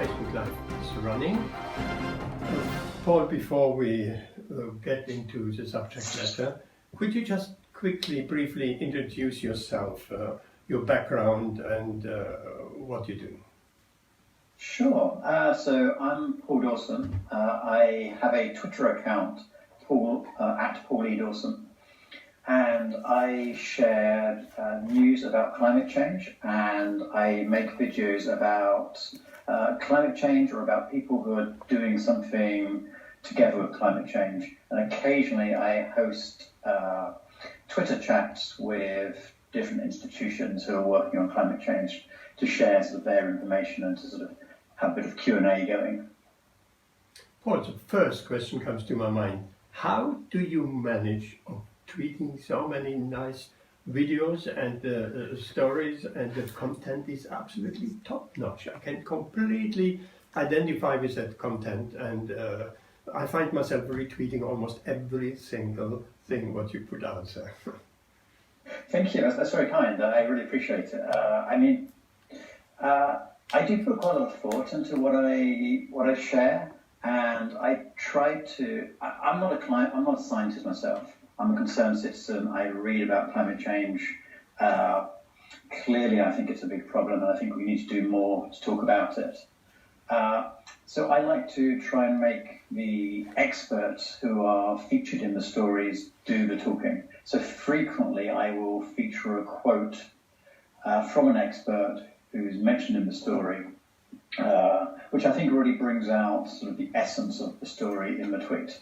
Facebook Live is running. Paul, before we get into the subject matter, could you just quickly, briefly introduce yourself, your background and what you do? Sure. So I'm Paul Dawson. I have a Twitter account, at Paul E. Dawson, and I share news about climate change, and I make videos about climate change or about people who are doing something together with climate change. And occasionally I host Twitter chats with different institutions who are working on climate change to share sort of their information and to sort of have a bit of Q&A going. Paul, the first question comes to my mind. How do you manage tweeting so many nice videos and stories, and the content is absolutely top-notch? I can completely identify with that content, and I find myself retweeting almost every single thing what you put out there. Thank you. That's very kind. I really appreciate it. I do put quite a lot of thought into what I share, and I try to. I'm not a scientist myself. I'm a concerned citizen. I read about climate change. Clearly, I think it's a big problem, and I think we need to do more to talk about it. So I like to try and make the experts who are featured in the stories do the talking. So frequently I will feature a quote from an expert who's mentioned in the story, which I think really brings out sort of the essence of the story in the tweet.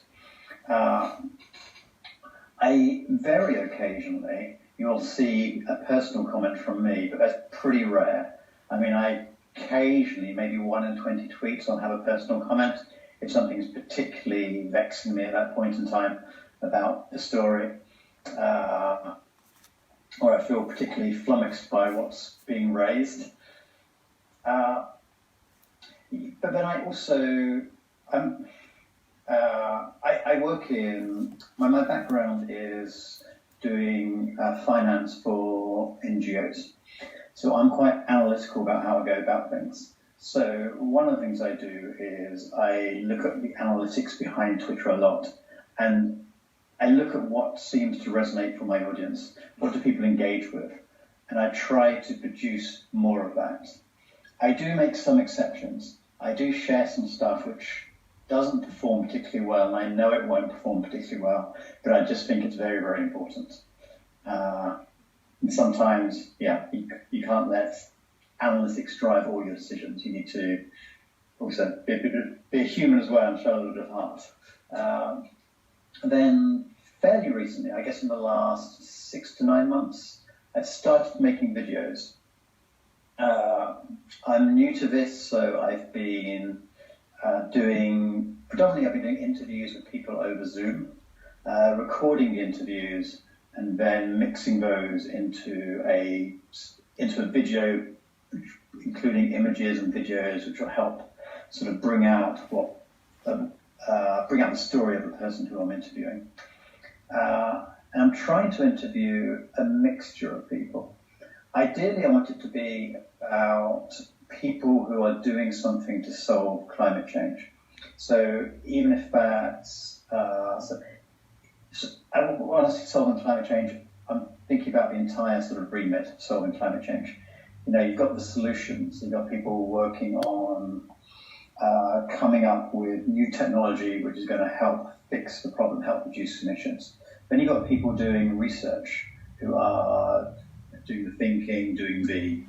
Very occasionally you'll see a personal comment from me, but that's pretty rare. I mean, I occasionally, maybe 1 in 20 tweets, I'll have a personal comment if something's particularly vexing me at that point in time about the story, or I feel particularly flummoxed by what's being raised. But then I also, I work in, my background is doing finance for NGOs. So I'm quite analytical about how I go about things. So one of the things I do is I look at the analytics behind Twitter a lot, and I look at what seems to resonate for my audience. What do people engage with? And I try to produce more of that. I do make some exceptions. I do share some stuff which doesn't perform particularly well, and I know it won't perform particularly well, but I just think it's very, very important. And sometimes, you can't let analytics drive all your decisions. You need to also be a human as well and show a little bit of heart. Then fairly recently, I guess in the last 6 to 9 months, I've started making videos. I'm new to this, so I've been doing interviews with people over Zoom, recording the interviews, and then mixing those into a video, including images and videos, which will help sort of bring out the story of the person who I'm interviewing. And I'm trying to interview a mixture of people. Ideally, I want it to be about people who are doing something to solve climate change. So even if that's when I say solving climate change, I'm thinking about the entire sort of remit of solving climate change. You know, you've got the solutions, you've got people working on coming up with new technology which is going to help fix the problem, help reduce emissions. Then you've got people doing research who are doing the thinking, doing the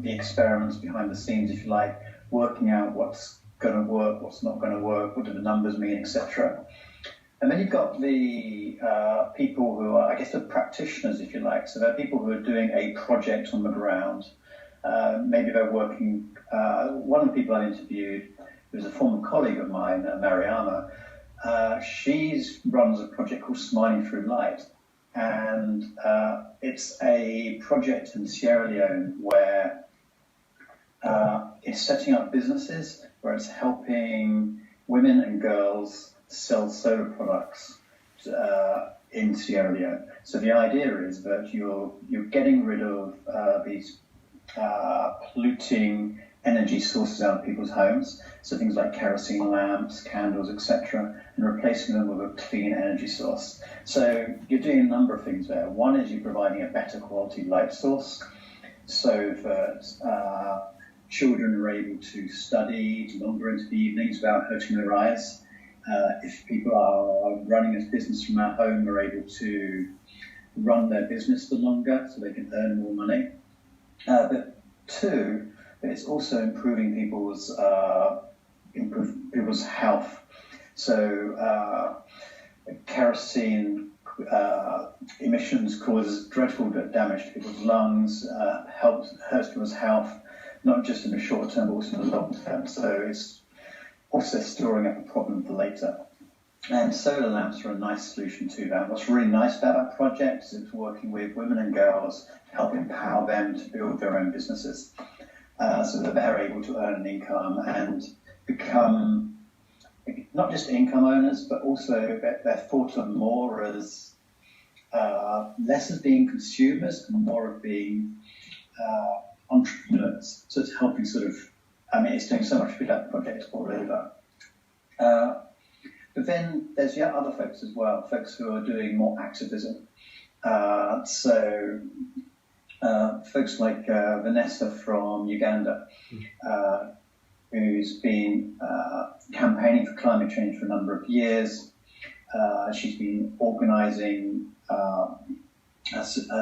experiments behind the scenes, if you like, working out what's going to work, what's not going to work, what do the numbers mean, etc. And then you've got the people who are, I guess, the practitioners, if you like. So they're people who are doing a project on the ground. Maybe they're working. One of the people I interviewed was a former colleague of mine, Mariama. She runs a project called Smiling Through Light. And it's a project in Sierra Leone where it's setting up businesses, where it's helping women and girls sell solar products in Sierra Leone. So the idea is that you're getting rid of these polluting energy sources out of people's homes, so things like kerosene lamps, candles, etc., and replacing them with a clean energy source. So you're doing a number of things there. One is you're providing a better quality light source, so that children are able to study longer into the evenings without hurting their eyes. If people are running a business from at home, they're able to run their business for longer so they can earn more money. But two, it's also improving people's health. So kerosene emissions causes dreadful damage to people's lungs, hurts people's health, not just in the short term, but also in the long term. So it's also storing up a problem for later. And solar lamps are a nice solution to that. What's really nice about our project is it's working with women and girls to help empower them to build their own businesses, so that they're able to earn an income and become not just income owners, but also they're thought of more as less as being consumers and more of being entrepreneurs. So it's helping it's doing so much for that project all over. But then there's other folks as well, folks who are doing more activism. Folks like Vanessa from Uganda, who's been campaigning for climate change for a number of years. She's been organising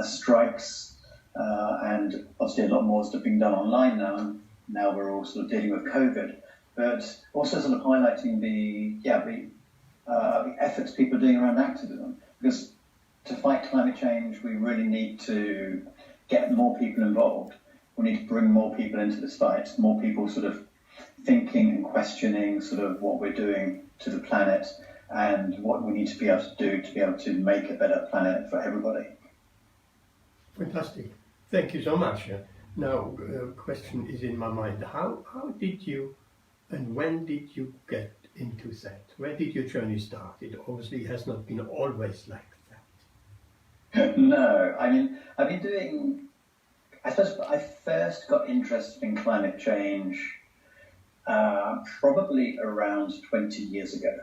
strikes, and obviously a lot more stuff being done online now. Now we're all sort of dealing with COVID, but also sort of highlighting the efforts people are doing around activism. Because to fight climate change, we really need to get more people involved. We need to bring more people into this fight, more people sort of thinking and questioning sort of what we're doing to the planet and what we need to be able to do to be able to make a better planet for everybody. Fantastic. Thank you so much. Now, a question is in my mind. How did you and when did you get into that? Where did your journey start? It obviously has not been always like that. No, I mean, I've been doing, I suppose I first got interested in climate change probably around 20 years ago.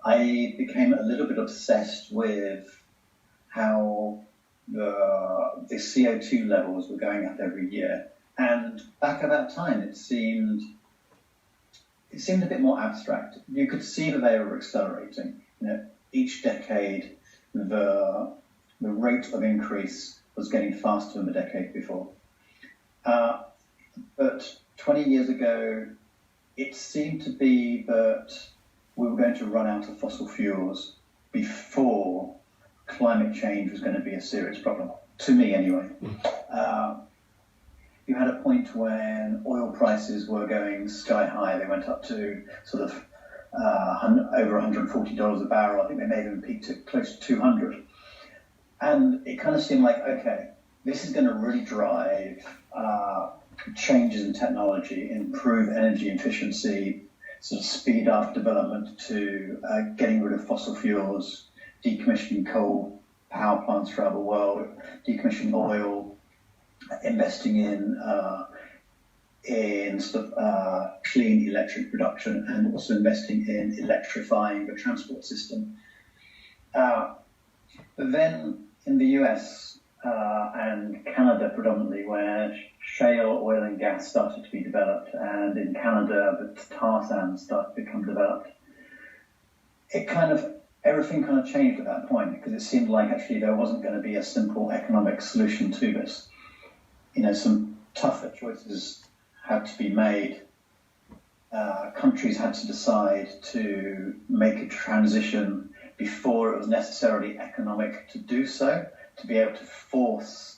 I became a little bit obsessed with how the CO2 levels were going up every year. And back at that time, it seemed a bit more abstract. You could see that they were accelerating. Each decade, the rate of increase was getting faster than the decade before. But 20 years ago, it seemed to be that we were going to run out of fossil fuels before climate change was going to be a serious problem, to me anyway. You had a point when oil prices were going sky high. They went up to sort of over $140 a barrel. I think they may have even peaked at close to 200. And it kind of seemed like, okay, this is going to really drive changes in technology, improve energy efficiency, sort of speed up development to getting rid of fossil fuels, decommissioning coal power plants throughout the world, decommissioning oil, investing in sort of clean electric production, and also investing in electrifying the transport system. But then in the US and Canada predominantly, where shale oil and gas started to be developed, and in Canada the tar sands started to become developed, everything kind of changed at that point, because it seemed like actually there wasn't going to be a simple economic solution to this. Some tougher choices had to be made. Countries had to decide to make a transition before it was necessarily economic to do so, to be able to force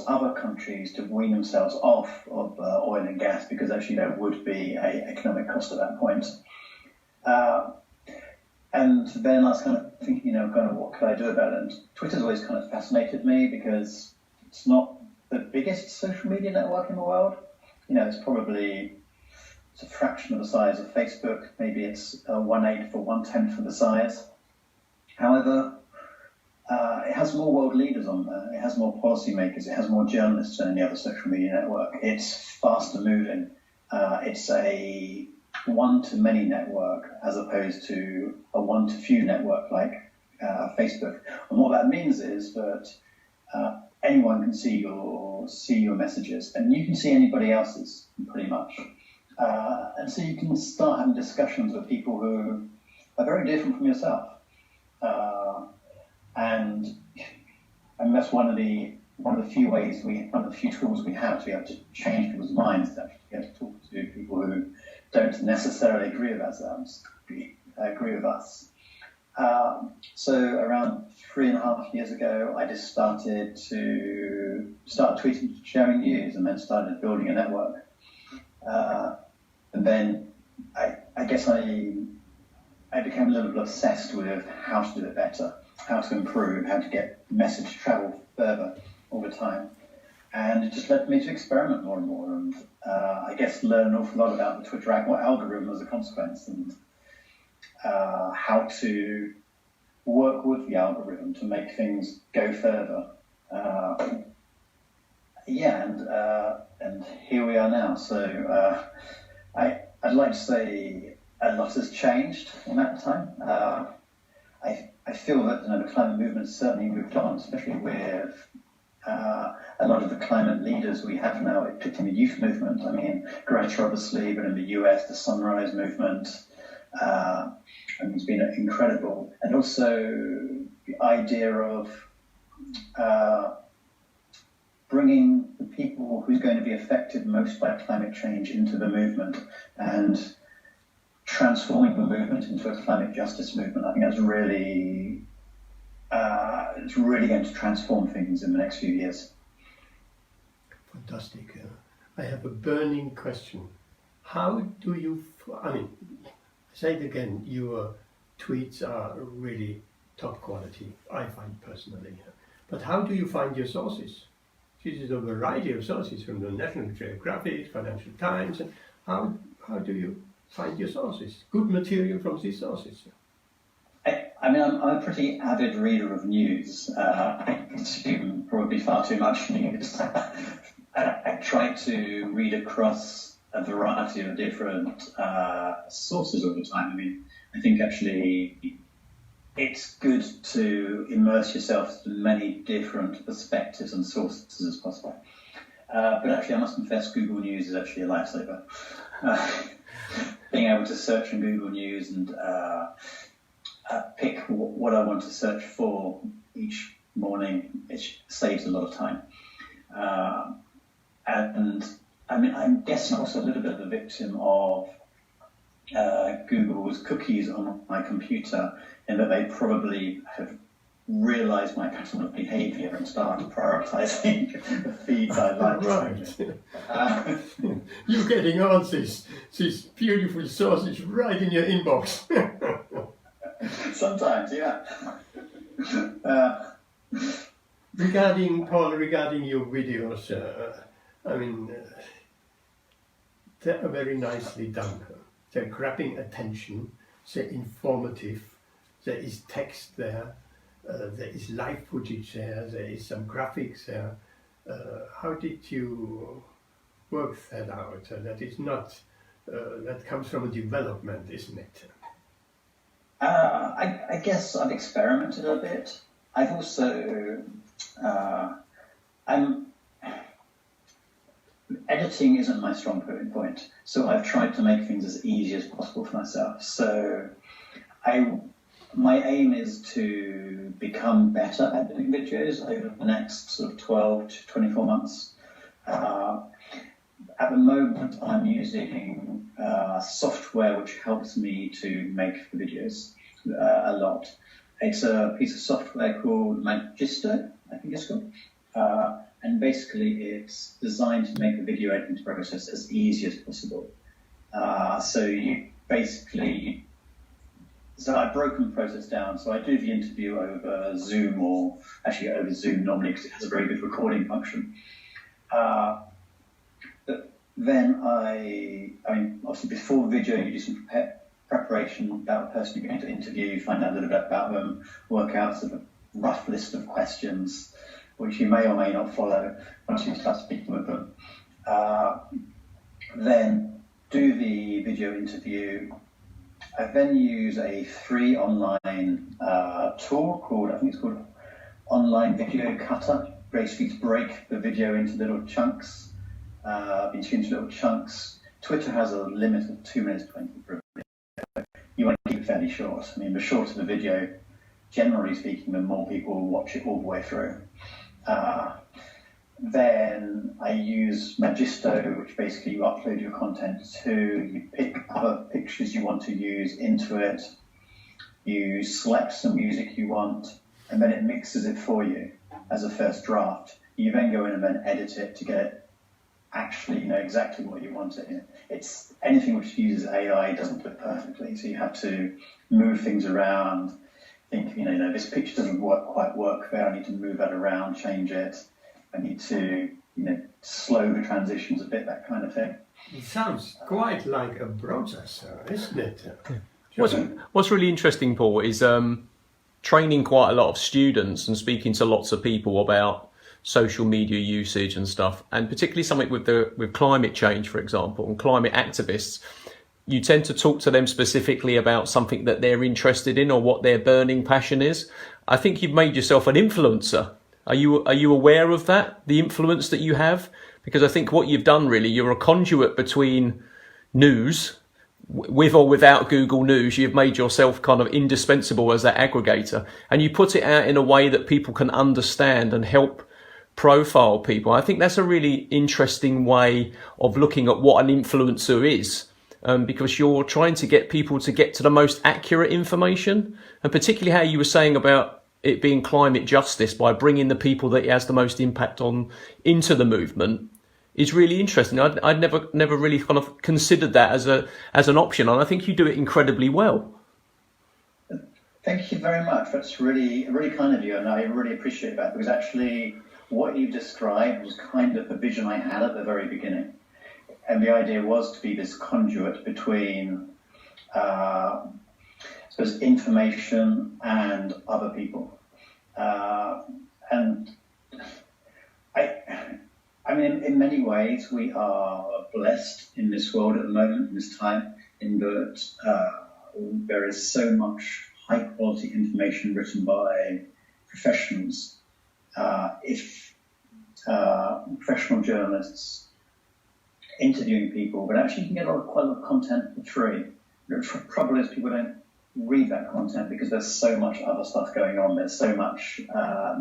other countries to wean themselves off of oil and gas, because actually there would be an economic cost at that point. And then I was kind of thinking, what could I do about it? And Twitter's always kind of fascinated me, because it's not the biggest social media network in the world. It's a fraction of the size of Facebook. Maybe it's 1/8 or 1/10 of the size. However, it has more world leaders on there. It has more policymakers. It has more journalists than any other social media network. It's faster moving. It's a one-to-many network as opposed to a one-to-few network like Facebook. And what that means is that anyone can see your messages, and you can see anybody else's pretty much. And so you can start having discussions with people who are very different from yourself. And that's one of the few tools we have to be able to change people's minds, to be able to talk to people who don't necessarily agree with with us. So around 3.5 years ago, I just started tweeting, sharing news, and then started building a network. And then I guess I became a little bit obsessed with how to do it better, how to improve, how to get message travel further over time. And it just led me to experiment more and more, and I guess learn an awful lot about the Twitter algorithm as a consequence, and how to work with the algorithm to make things go further. And here we are now. So I'd like to say a lot has changed in that time. I feel that the climate movement has certainly moved on, especially with a lot of the climate leaders we have now, particularly the youth movement. I mean, Greta obviously, but in the US, the Sunrise Movement, and it's been incredible. And also the idea of bringing the people who's going to be affected most by climate change into the movement and transforming the movement into a climate justice movement. I think that's really, it's really going to transform things in the next few years. Fantastic. I have a burning question. How do you, say it again, your tweets are really top quality, I find personally. But how do you find your sources? This is a variety of sources from the National Geographic, Financial Times. And how do you find your sources? Good material from these sources. I'm a pretty avid reader of news. I consume probably far too much news. I try to read across a variety of different sources all the time. I think actually it's good to immerse yourself in many different perspectives and sources as possible. But actually, I must confess, Google News is actually a lifesaver. Being able to search in Google News and pick what I want to search for each morning, it saves a lot of time. And I'm guessing also a little bit of a victim of Google's cookies on my computer, in that they probably have realised my pattern of behaviour and started prioritising the feeds I like. Right. You're getting answers, these beautiful sources right in your inbox. Sometimes, yeah. Regarding your videos, they are very nicely done. They're grabbing attention, they're informative, there is text there, there is live footage there, there is some graphics there. How did you work that out? That is not, that comes from a development, isn't it? I guess I've experimented a bit. I've also, editing isn't my strong point, so I've tried to make things as easy as possible for myself. So my aim is to become better at doing videos over the next sort of 12 to 24 months. At the moment, I'm using software which helps me to make the videos a lot. It's a piece of software called Magisto, I think it's called. And basically it's designed to make the video editing process as easy as possible. So I've broken the process down. So I do the interview over Zoom, or actually over Zoom normally because it has a very good recording function. But then obviously before the video you do some preparation about the person you're going to interview, find out a little bit about them, work out sort of rough list of questions, which you may or may not follow once you start speaking with them. Then do the video interview. I then use a free online tool called, I think it's called Online Video Cutter, basically to break the video into little chunks, Twitter has a limit of 2 minutes 20 per video. You want to keep it fairly short. I mean, the shorter the video, generally speaking, the more people will watch it all the way through. Then I use Magisto, which basically you upload your content to, you pick other pictures you want to use into it, you select some music you want, and then it mixes it for you as a first draft. You then go in and then edit it to get it actually, exactly what you want it in. It's anything which uses AI doesn't do it perfectly, so you have to move things around, think, this picture doesn't quite work there, I need to move that around, change it. I need to, slow the transitions a bit, that kind of thing. It sounds quite like a processor, isn't it? What's really interesting, Paul, is training quite a lot of students and speaking to lots of people about social media usage and stuff, and particularly something with climate change, for example, and climate activists. You tend to talk to them specifically about something that they're interested in or what their burning passion is. I think you've made yourself an influencer. Are you aware of that, the influence that you have? Because I think what you've done really, you're a conduit between news, with or without Google News. You've made yourself kind of indispensable as that aggregator, and you put it out in a way that people can understand and help profile people. I think that's a really interesting way of looking at what an influencer is, because you're trying to get people to get to the most accurate information, and particularly how you were saying about it being climate justice by bringing the people that it has the most impact on into the movement is really interesting. I'd never really kind of considered that as an option, and I think you do it incredibly well. Thank you very much. That's really, really kind of you, and I really appreciate that, because actually what you described was kind of the vision I had at the very beginning. And the idea was to be this conduit between information and other people. And I mean, in many ways, we are blessed in this world at the moment, in this time, in that there is so much high-quality information written by professionals. If professional journalists interviewing people, but actually you can get quite a lot of content for free. The trouble is people don't read that content because there's so much other stuff going on. There's so much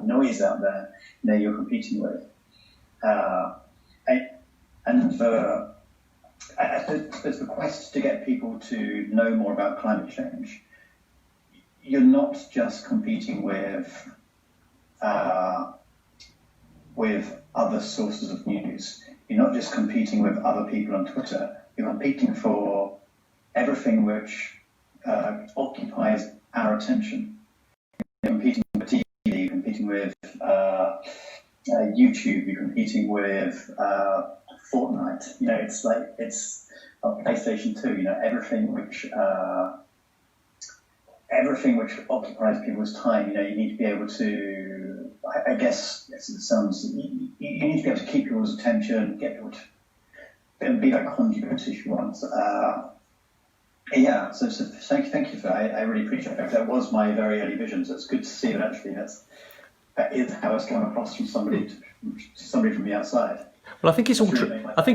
noise out there that you're competing with. And there's the quest to get people to know more about climate change. You're not just competing with other sources of news. You're not just competing with other people on Twitter. You're competing for everything which occupies our attention. You're competing with TV, you're competing with YouTube, you're competing with Fortnite. It's like PlayStation 2. Everything which occupies people's time. You need to be able to. I guess it sounds. You need to be able to keep people's attention, get people to be like conduits if you want. Yeah, so thank you for that. I really appreciate that. That was my very early vision, so it's good to see that actually that is how it's come across from somebody from the outside. Well, I think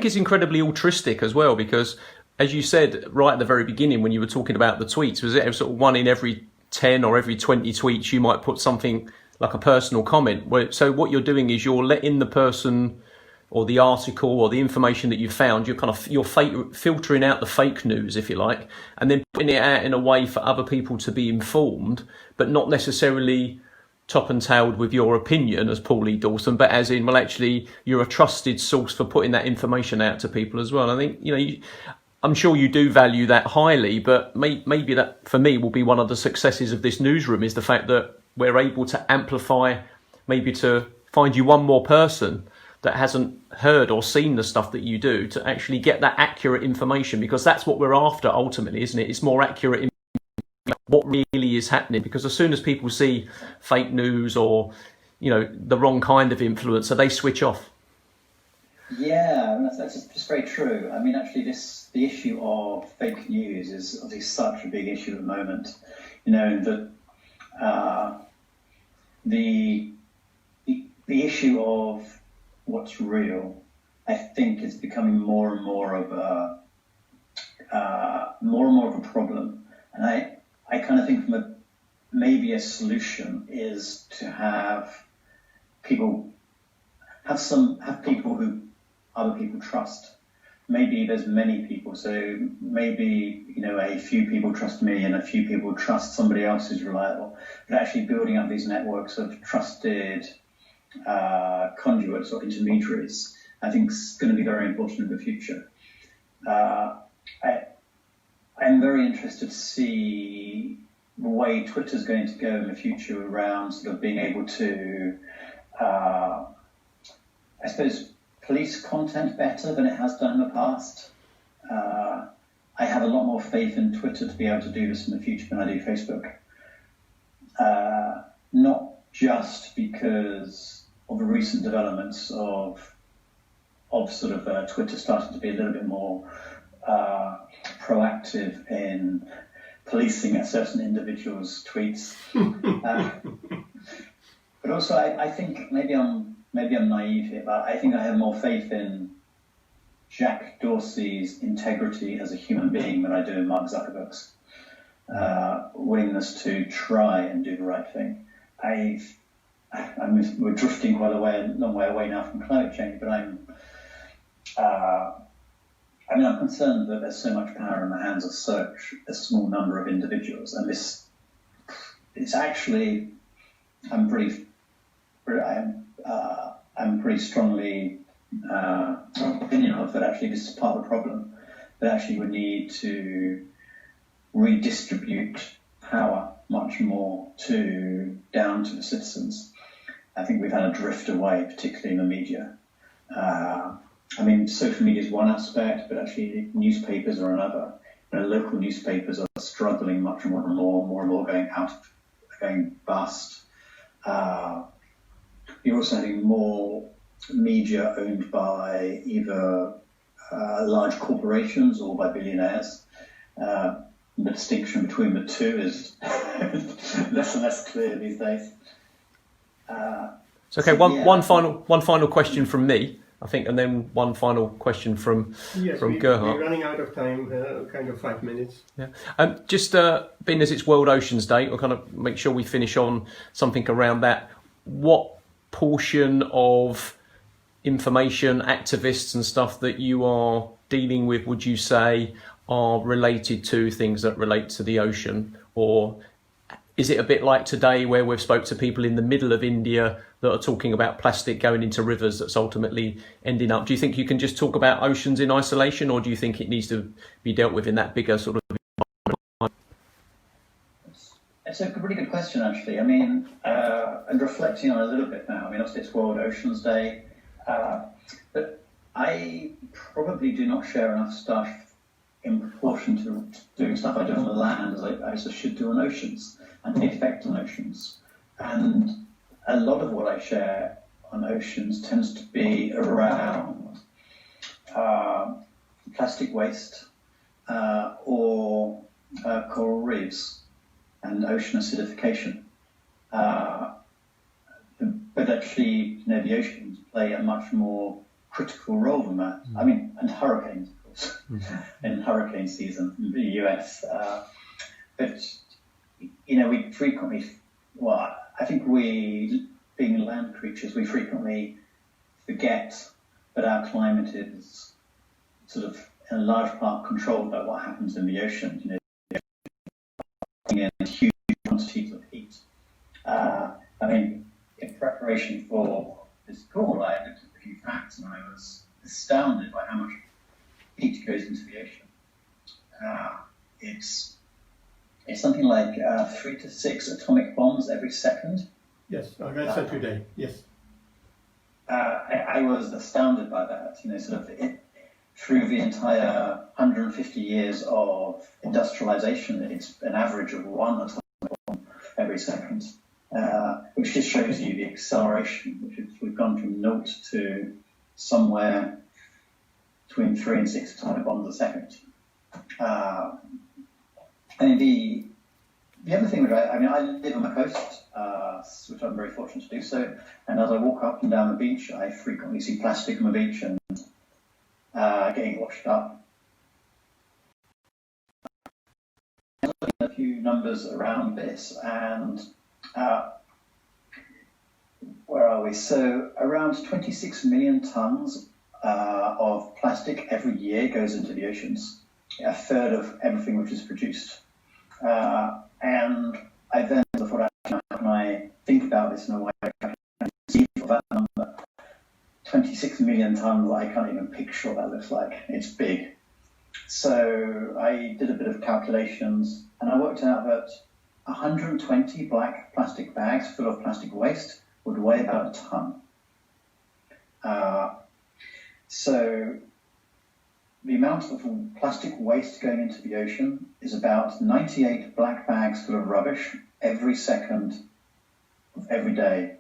it's incredibly altruistic as well, because as you said right at the very beginning when you were talking about the tweets, was it sort of 1 in every 10 or every 20 tweets you might put something like a personal comment? So what you're doing is you're letting the person or the article or the information that you found, you're filtering out the fake news, if you like, and then putting it out in a way for other people to be informed, but not necessarily top and tailed with your opinion as Paul Dawson, but as in, well, actually, you're a trusted source for putting that information out to people as well. I think, I'm sure you do value that highly, but maybe that, for me, will be one of the successes of this newsroom, is the fact that we're able to amplify, maybe to find you one more person that hasn't heard or seen the stuff that you do, to actually get that accurate information, because that's what we're after ultimately, isn't it? It's more accurate what really is happening, because as soon as people see fake news or the wrong kind of influencer, they switch off. Yeah, that's just very true. I mean, actually, the issue of fake news is obviously such a big issue at the moment. That the issue of what's real, I think, is becoming more and more of a problem. And I kind of think maybe a solution is to have people who other people trust. Maybe there's many people, so maybe a few people trust me and a few people trust somebody else who's reliable. But actually building up these networks of trusted conduits or intermediaries, I think, is going to be very important in the future. I'm very interested to see the way Twitter's going to go in the future around sort of being able to, I suppose, police content better than it has done in the past. I have a lot more faith in Twitter to be able to do this in the future than I do Facebook. Not just because of the recent developments of sort of Twitter starting to be a little bit more proactive in policing a certain individual's tweets, but also I think maybe I'm naive here, but I think I have more faith in Jack Dorsey's integrity as a human being than I do in Mark Zuckerberg's willingness to try and do the right thing. We're drifting quite a long way away now from climate change, but I'm concerned that there's so much power in the hands of such a small number of individuals, and it's actually, I'm pretty strongly opinion of that. Actually, this is part of the problem. That actually we need to redistribute power much more down to the citizens. I think we've had a drift away, particularly in the media. Social media is one aspect, but actually newspapers are another. Local newspapers are struggling much more and more going bust. You're also having more media owned by either large corporations or by billionaires. The distinction between the two is less and less clear these days. So, okay, one final question from me, I think, and then one final question from Gerhard. We're running out of time, kind of 5 minutes. Yeah. Just being as it's World Oceans Day, we'll kind of make sure we finish on something around that. What portion of information, activists and stuff that you are dealing with, would you say, are related to things that relate to the ocean? Or is it a bit like today where we've spoke to people in the middle of India that are talking about plastic going into rivers that's ultimately ending up? Do you think you can just talk about oceans in isolation, or do you think it needs to be dealt with in that bigger sort of... It's a really good question, actually. And reflecting on it a little bit now, obviously it's World Oceans Day, but I probably do not share enough stuff in proportion to doing stuff I do on the land as I should do on oceans and the effect on oceans. And a lot of what I share on oceans tends to be around plastic waste or coral reefs and ocean acidification. But actually, the oceans play a much more critical role than that. And hurricanes, of course, in hurricane season in the US. But we frequently, I think being land creatures, we frequently forget that our climate is sort of in large part controlled by what happens in the ocean. In huge quantities of heat. In preparation for this call, I looked at a few facts and I was astounded by how much heat goes into the ocean. It's something like 3 to 6 atomic bombs every second. Yes, I read that today. Yes. I was astounded by that. through the entire 150 years of industrialization, it's an average of 1 atomic bomb every second, which just shows you the acceleration, which is, we've gone from 0 to somewhere between 3 and 6 atomic bombs a second. And the other thing, which I live on the coast, which I'm very fortunate to do so, and as I walk up and down the beach, I frequently see plastic on the beach and getting washed up. I'm looking at a few numbers around this, and where are we? So around 26 million tons of plastic every year goes into the oceans, a third of everything which is produced. And I then thought, how can I think about this in a way I can see for that number? 26 million tons, I can't even picture what that looks like. It's big. So I did a bit of calculations, and I worked out that 120 black plastic bags full of plastic waste would weigh about a ton. So the amount of plastic waste going into the ocean is about 98 black bags full of rubbish every second of every day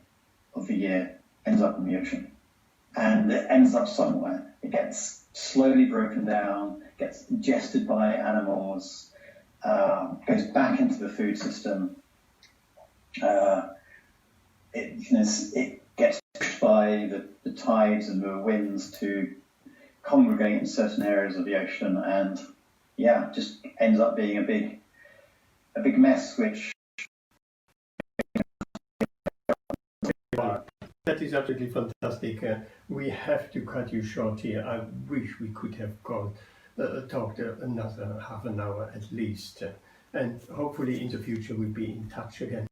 of the year ends up in the ocean. And it ends up somewhere. It gets slowly broken down, gets ingested by animals, goes back into the food system. It gets pushed by the tides and the winds to congregate in certain areas of the ocean, and just ends up being a big mess, which that is absolutely fantastic. We have to cut you short here. I wish we could have talked another half an hour at least, and hopefully in the future we'll be in touch again.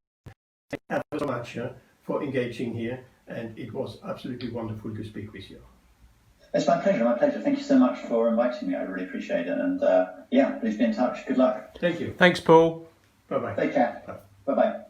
Thank you so much for engaging here, and it was absolutely wonderful to speak with you. It's my pleasure, Thank you so much for inviting me. I really appreciate it. And please be in touch. Good luck. Thank you. Thanks, Paul. Bye-bye. Take care. Bye-bye.